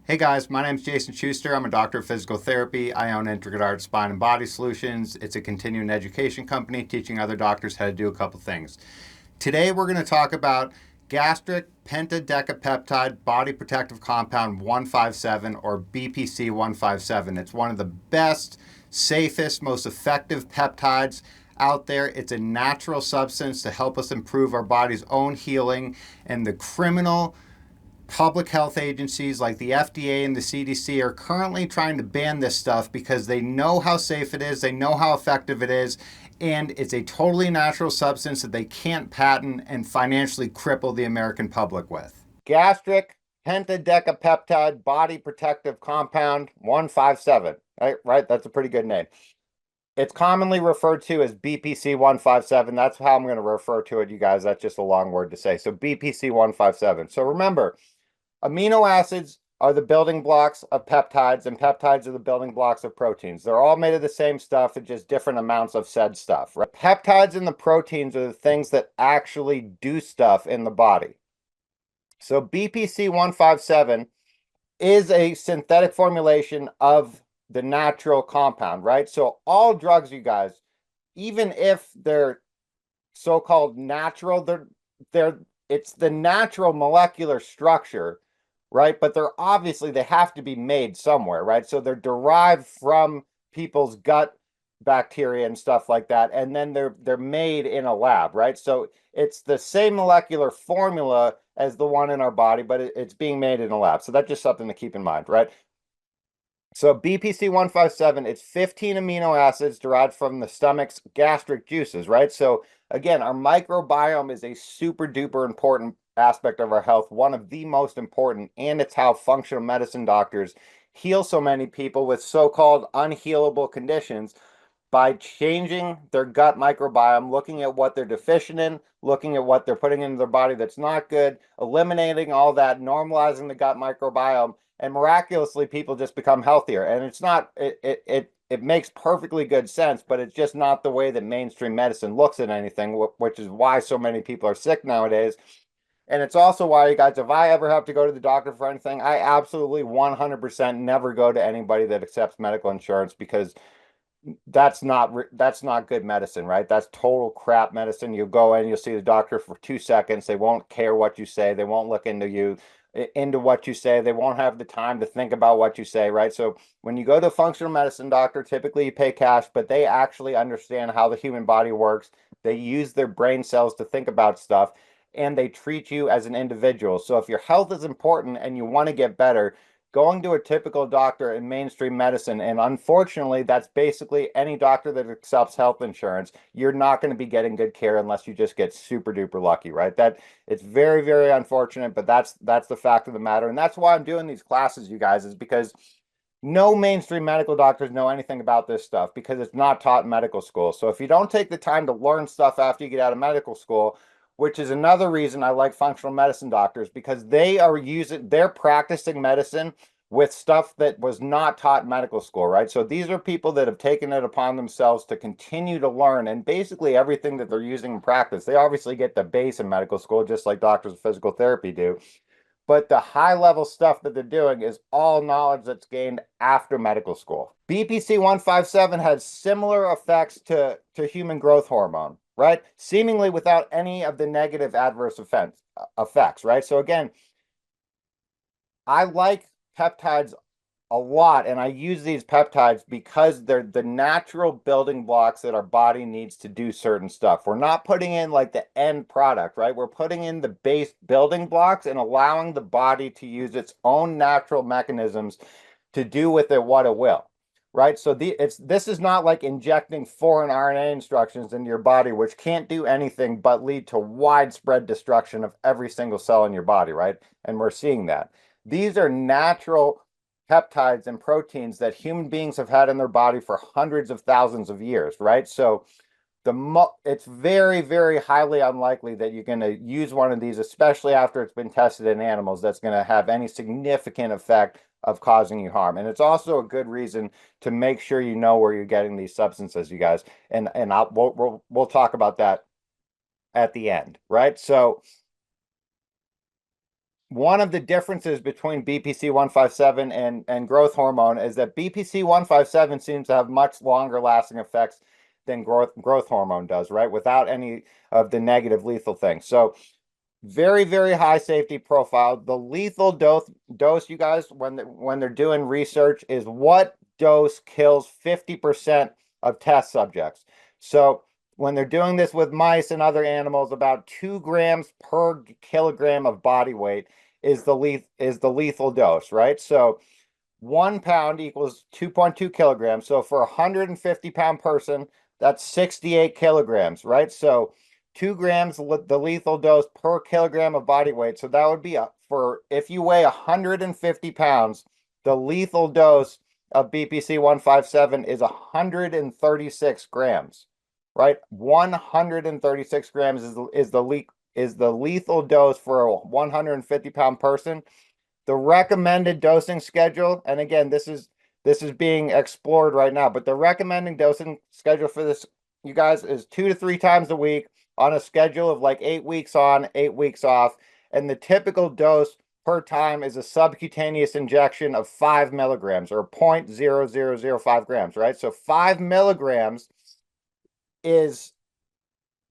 Hey guys, my name is Jason Schuster. I'm a doctor of physical therapy. I own Intricate Art Spine and Body Solutions. It's a continuing education company teaching other doctors how to do a couple things. Today we're going to talk about gastric pentadecapeptide body protective compound 157 or BPC 157. It's one of the best, safest, most effective peptides out there. It's a natural substance to help us improve our body's own healing, and the criminal public health agencies like the FDA and the CDC are currently trying to ban this stuff because they know how safe it is, they know how effective it is, and it's a totally natural substance that they can't patent and financially cripple the American public with. Gastric pentadecapeptide body protective compound 157. Right? That's a pretty good name. It's commonly referred to as BPC 157. That's how I'm going to refer to it, you guys. That's just a long word to say. So BPC 157. So remember, amino acids are the building blocks of peptides, and peptides are the building blocks of proteins. They're all made of the same stuff, it's just different amounts of said stuff, right? Peptides and the proteins are the things that actually do stuff in the body. So BPC 157 is a synthetic formulation of the natural compound, right? So all drugs, you guys, even if they're so-called natural, it's the natural molecular structure, right? But they're obviously, they have to be made somewhere, right? So they're derived from people's gut bacteria and stuff like that, and then they're made in a lab, right? So it's the same molecular formula as the one in our body, but it's being made in a lab. So that's just something to keep in mind, right? So BPC 157, it's 15 amino acids derived from the stomach's gastric juices, right? So again, our microbiome is a super duper important aspect of our health, one of the most important, and it's how functional medicine doctors heal so many people with so-called unhealable conditions by changing their gut microbiome, looking at what they're deficient in, looking at what they're putting into their body that's not good, eliminating all that, normalizing the gut microbiome, and miraculously people just become healthier. And it's not it makes perfectly good sense, but it's just not the way that mainstream medicine looks at anything, which is why so many people are sick nowadays. And it's also why, you guys, if I ever have to go to the doctor for anything, I absolutely 100% never go to anybody that accepts medical insurance, because that's not good medicine, right? That's total crap medicine. You go in, you'll see the doctor for 2 seconds. They won't care what you say. They won't look into what you say. They won't have the time to think about what you say, right? So when you go to a functional medicine doctor, typically you pay cash, but they actually understand how the human body works. They use their brain cells to think about stuff, and they treat you as an individual. So if your health is important and you want to get better, going to a typical doctor in mainstream medicine, and unfortunately that's basically any doctor that accepts health insurance, you're not going to be getting good care unless you just get super duper lucky, right? That it's very, very unfortunate, but that's the fact of the matter. And that's why I'm doing these classes, you guys, is because no mainstream medical doctors know anything about this stuff, because it's not taught in medical school. So if you don't take the time to learn stuff after you get out of medical school, which is another reason I like functional medicine doctors, because they're practicing medicine with stuff that was not taught in medical school, right? So these are people that have taken it upon themselves to continue to learn, and basically everything that they're using in practice. They obviously get the base in medical school, just like doctors of physical therapy do. But the high level stuff that they're doing is all knowledge that's gained after medical school. BPC 157 has similar effects to human growth hormone, right? Seemingly without any of the negative adverse effects, right? So again, I like peptides a lot, and I use these peptides because they're the natural building blocks that our body needs to do certain stuff. We're not putting in like the end product, right? We're putting in the base building blocks and allowing the body to use its own natural mechanisms to do with it what it will, right? So this is not like injecting foreign RNA instructions into your body, which can't do anything but lead to widespread destruction of every single cell in your body, right? And we're seeing that. These are natural peptides and proteins that human beings have had in their body for hundreds of thousands of years, right? So it's very, very highly unlikely that you're going to use one of these, especially after it's been tested in animals, that's going to have any significant effect of causing you harm. And it's also a good reason to make sure you know where you're getting these substances, you guys. And we'll talk about that at the end, right? So one of the differences between BPC-157 and growth hormone is that BPC-157 seems to have much longer lasting effects than growth hormone does, right? Without any of the negative lethal things. So very, very high safety profile. The lethal dose, you guys, when they're doing research, is what dose kills 50% of test subjects. So when they're doing this with mice and other animals, about 2 grams per kilogram of body weight is the lethal dose, right? So 1 pound equals 2.2 kilograms. So for a 150-pound person, that's 68 kilograms, right? So 2 grams, the lethal dose per kilogram of body weight. So that would be for if you weigh 150 pounds, the lethal dose of BPC-157 is 136 grams, right? 136 grams is the lethal dose for a 150-pound person. The recommended dosing schedule, and again, this is being explored right now, but the recommending dosing schedule for this, you guys, is 2 to 3 times a week on a schedule of like 8 weeks on, 8 weeks off. And the typical dose per time is a subcutaneous injection of 5 milligrams or 0.0005 grams, right? So 5 milligrams is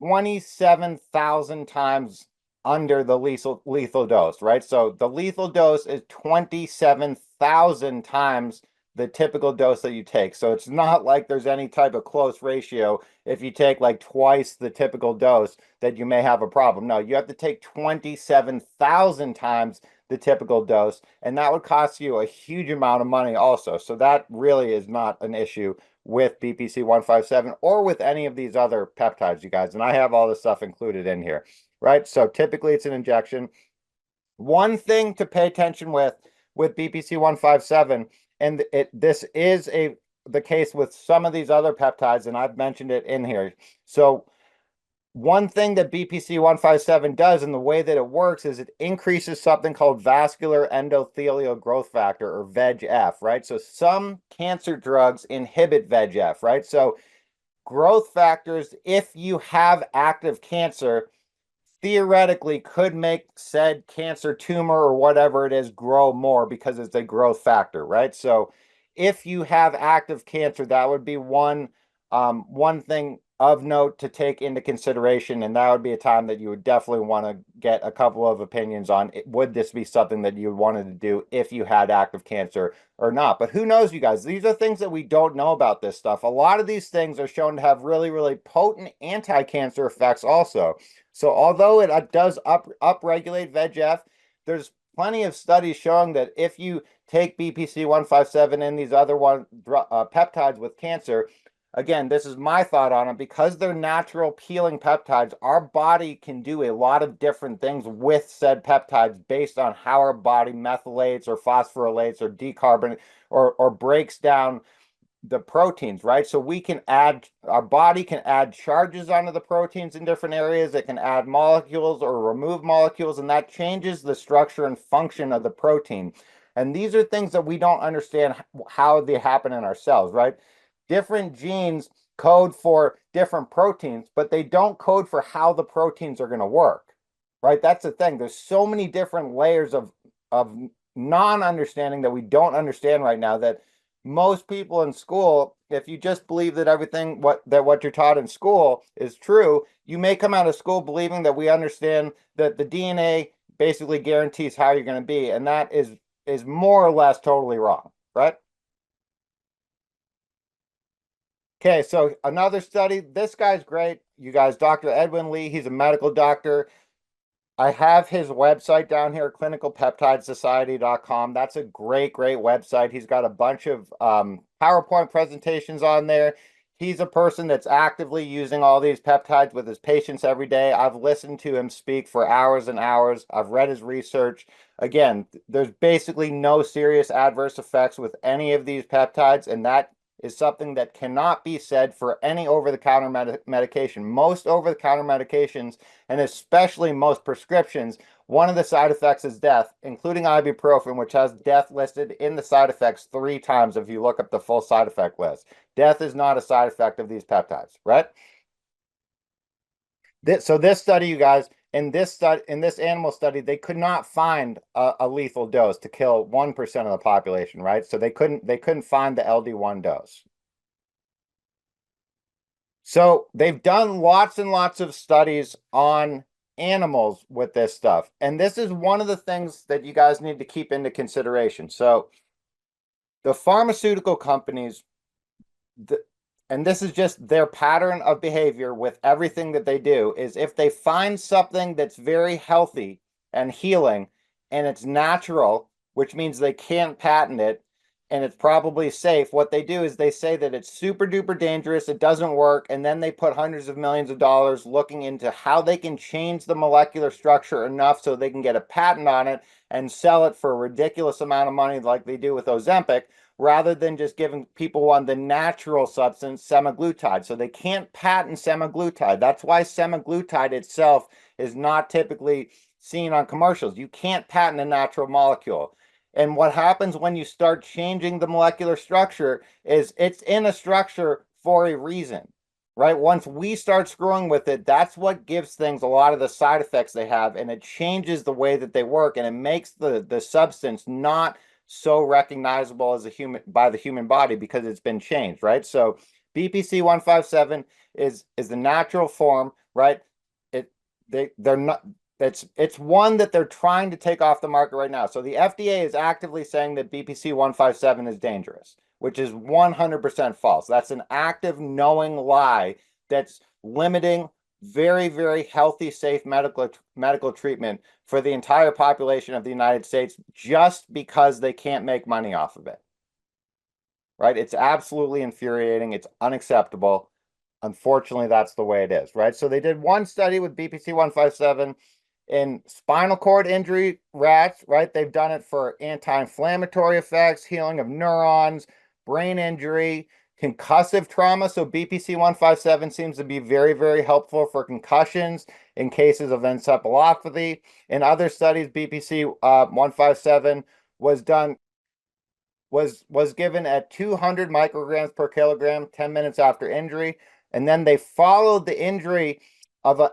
27,000 times under the lethal dose, right? So the lethal dose is 27,000 times the typical dose that you take. So it's not like there's any type of close ratio. If you take like twice the typical dose, that you may have a problem. No, you have to take 27,000 times the typical dose, and that would cost you a huge amount of money also. So that really is not an issue with BPC-157 or with any of these other peptides, you guys. And I have all this stuff included in here, right? So typically it's an injection. One thing to pay attention with BPC-157, and this is the case with some of these other peptides, and I've mentioned it in here. So one thing that BPC-157 does, and the way that it works, is it increases something called vascular endothelial growth factor, or VEGF, right? So some cancer drugs inhibit VEGF, right? So growth factors, if you have active cancer, theoretically could make said cancer tumor or whatever it is grow more because it's a growth factor, right? So if you have active cancer, that would be one thing of note to take into consideration, and that would be a time that you would definitely want to get a couple of opinions on, would this be something that you wanted to do if you had active cancer or not. But who knows, you guys? These are things that we don't know about this stuff. A lot of these things are shown to have really, really potent anti-cancer effects also. So although it does upregulate VEGF, there's plenty of studies showing that if you take BPC-157 and these other peptides with cancer, again, this is my thought on it, because they're natural peeling peptides, our body can do a lot of different things with said peptides based on how our body methylates or phosphorylates or decarbonates or breaks down the proteins, right? So our body can add charges onto the proteins in different areas. It can add molecules or remove molecules, and that changes the structure and function of the protein. And these are things that we don't understand how they happen in our cells, right? Different genes code for different proteins, but they don't code for how the proteins are going to work, right? That's the thing. There's so many different layers of non-understanding that we don't understand right now, that most people in school, if you just believe that everything what you're taught in school is true, you may come out of school believing that we understand that the DNA basically guarantees how you're going to be, and that is more or less totally wrong, right? Okay, so another study. This guy's great, you guys. Dr. Edwin Lee, he's a medical doctor. I have his website down here, clinicalpeptidesociety.com. That's a great, great website. He's got a bunch of PowerPoint presentations on there. He's a person that's actively using all these peptides with his patients every day. I've listened to him speak for hours and hours. I've read his research. Again, there's basically no serious adverse effects with any of these peptides, and that is something that cannot be said for any over-the-counter medication. Most over-the-counter medications, and especially most prescriptions, one of the side effects is death, including ibuprofen, which has death listed in the side effects 3 times if you look up the full side effect list. Death is not a side effect of these peptides, right? So this study, you guys, in this animal study, they could not find a lethal dose to kill 1% of the population, right? So they couldn't find the LD1 dose. So they've done lots and lots of studies on animals with this stuff. And this is one of the things that you guys need to keep into consideration. So the pharmaceutical companies, and this is just their pattern of behavior with everything that they do, is if they find something that's very healthy and healing and it's natural, which means they can't patent it and it's probably safe, what they do is they say that it's super duper dangerous, it doesn't work, and then they put hundreds of millions of dollars looking into how they can change the molecular structure enough so they can get a patent on it and sell it for a ridiculous amount of money like they do with Ozempic, rather than just giving people on the natural substance, semaglutide. So they can't patent semaglutide. That's why semaglutide itself is not typically seen on commercials. You can't patent a natural molecule. And what happens when you start changing the molecular structure is it's in a structure for a reason, right? Once we start screwing with it, that's what gives things a lot of the side effects they have, and it changes the way that they work, and it makes the substance not so recognizable as a human by the human body because it's been changed, right? So BPC-157 is the natural form, right? They're not, it's one that they're trying to take off the market right now. So the FDA is actively saying that BPC-157 is dangerous, which is 100% false. That's an active, knowing lie that's limiting very, very healthy, safe medical treatment for the entire population of the United States just because they can't make money off of it. Right? It's absolutely infuriating. It's unacceptable. Unfortunately, that's the way it is, right? So they did one study with BPC-157 in spinal cord injury rats, right? They've done it for anti-inflammatory effects, healing of neurons, brain injury, concussive trauma. So BPC-157 seems to be very, very helpful for concussions in cases of encephalopathy. In other studies, BPC-157 was given at 200 micrograms per kilogram 10 minutes after injury. And then they followed the injury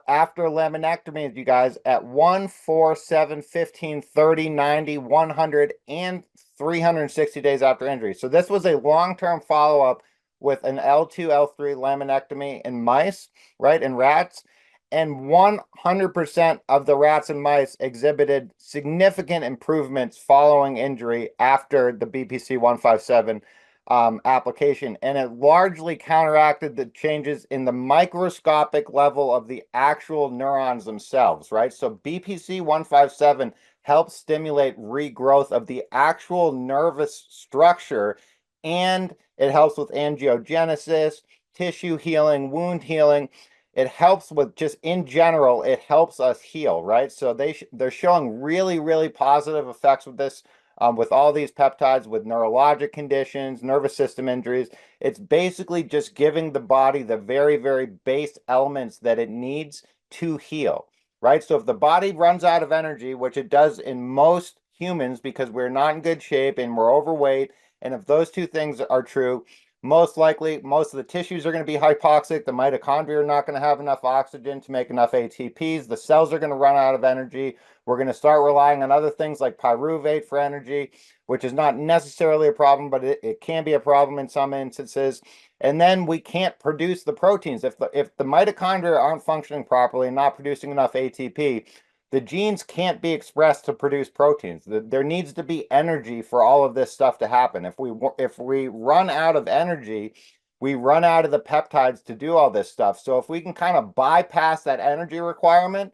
after laminectomy, you guys, at 1, 4, 7, 15, 30, 90, 100, and 360 days after injury. So this was a long-term follow-up with an L2, L3 laminectomy in mice, right, in rats. And 100% of the rats and mice exhibited significant improvements following injury after the BPC-157 application. And it largely counteracted the changes in the microscopic level of the actual neurons themselves, right? So BPC-157 helps stimulate regrowth of the actual nervous structure, and it helps with angiogenesis, tissue healing, wound healing. It helps with just in general, it helps us heal, right? So they're showing really, really positive effects with this, with all these peptides, with neurologic conditions, nervous system injuries. It's basically just giving the body the very, very base elements that it needs to heal, right? So if the body runs out of energy, which it does in most humans because we're not in good shape and we're overweight, and if those two things are true, most likely, most of the tissues are going to be hypoxic. The mitochondria are not going to have enough oxygen to make enough ATPs. The cells are going to run out of energy. We're going to start relying on other things like pyruvate for energy, which is not necessarily a problem, but it can be a problem in some instances. And then we can't produce the proteins. If the mitochondria aren't functioning properly and not producing enough ATP, the genes can't be expressed to produce proteins. There needs to be energy for all of this stuff to happen. If we run out of energy, we run out of the peptides to do all this stuff. So if we can kind of bypass that energy requirement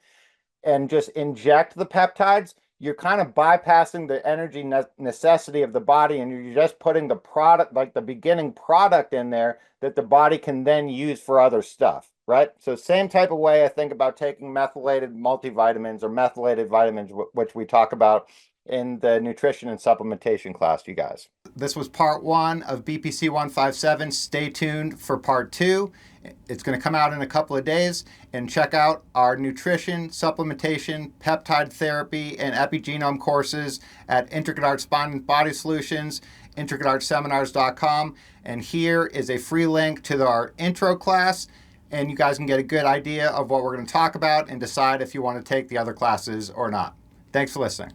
and just inject the peptides, you're kind of bypassing the energy necessity of the body, and you're just putting the product, like the beginning product in there that the body can then use for other stuff, right? So same type of way I think about taking methylated multivitamins or methylated vitamins, which we talk about in the nutrition and supplementation class, you guys. This was part 1 of BPC-157. Stay tuned for part 2. It's going to come out in a couple of days. And check out our nutrition, supplementation, peptide therapy, and epigenome courses at Intricate Art Spine and Body Solutions, intricateartseminars.com. And here is a free link to our intro class and you guys can get a good idea of what we're going to talk about and decide if you want to take the other classes or not. Thanks for listening.